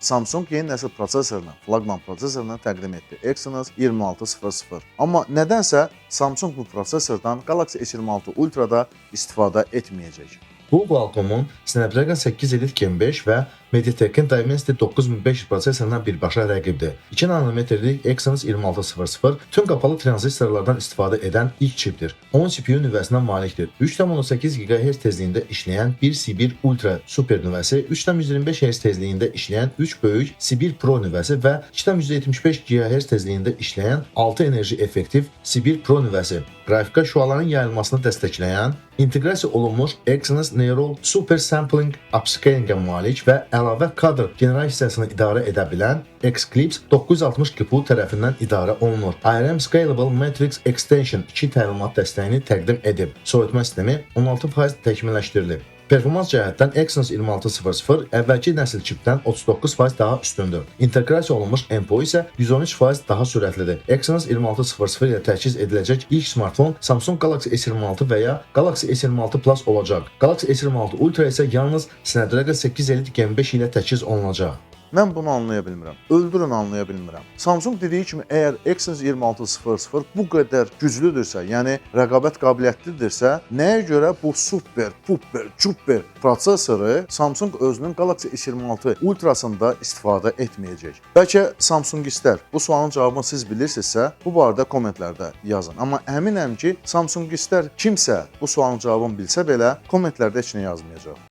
Samsung yeni nəsil prosesorunu, flaqman prosesorunu təqdim etdi. Exynos 2600. Amma nədənsə Samsung bu prosesordan Galaxy S26 Ultra-da istifadə etməyəcək. Bu Qualcomm-un Snapdragon 8 Elite Gen 5 və MediaTek-in Dimensity 9500 prosesorundan birbaşa rəqibdir. 2 nanometrlik Exynos 2600 tüm qapalı tranzistorlardan istifadə edən ilk çipdir. 10 CPU nüvəsinə malikdir. 3.8 GHz tezliyində işləyən bir Sibir Ultra super nüvəsi, 3.125 Hz tezliyində işləyən 3 böyük Sibir Pro nüvəsi və 2.175 GHz tezliyində işləyən 6 enerji effektiv Sibir Pro nüvəsi, qrafika şüaların yayılmasını dəstəkləyən, inteqrasiya olunmuş Exynos Neural Super Sampling Upscaling-ə malik və əlavə kadr generasiyasını idarə edə bilən Xclipse 960 GPU tərəfindən idarə olunur. ARM Scalable Matrix Extension 2 təlimat dəstəyini təqdim edib. Soyutma sistemi 16% təkmilləşdirilib. Performans cəhətdən Exynos 2600 əvvəlki nəsil çipdən 39% daha üstündür. İnteqrasiya olunmuş MPO isə 113% daha sürətlidir. Exynos 2600 ilə təchiz ediləcək ilk smartfon Samsung Galaxy S26 və ya Galaxy S26 Plus olacaq. Galaxy S26 Ultra isə yalnız Snapdragon 8 Elite Gen 5 ilə təchiz olunacaq. Mən bunu anlaya bilmirəm. Öldürün anlaya bilmirəm. Samsung dediyi kimi əgər Exynos 2600 bu qədər güclüdürsə, yəni rəqabət qabiliyyətlidirsə, nəyə görə bu super prosesoru Samsung özünün Galaxy S26 Ultrasında istifadə etməyəcək? Bəlkə Samsung istər. Bu sualın cavabını siz bilirsinizsə, bu barədə kommentlərdə yazın. Amma əminəm ki, Samsung istər kimsə bu sualın cavabını bilsə belə, kommentlərdə heç nə yazmayacaq.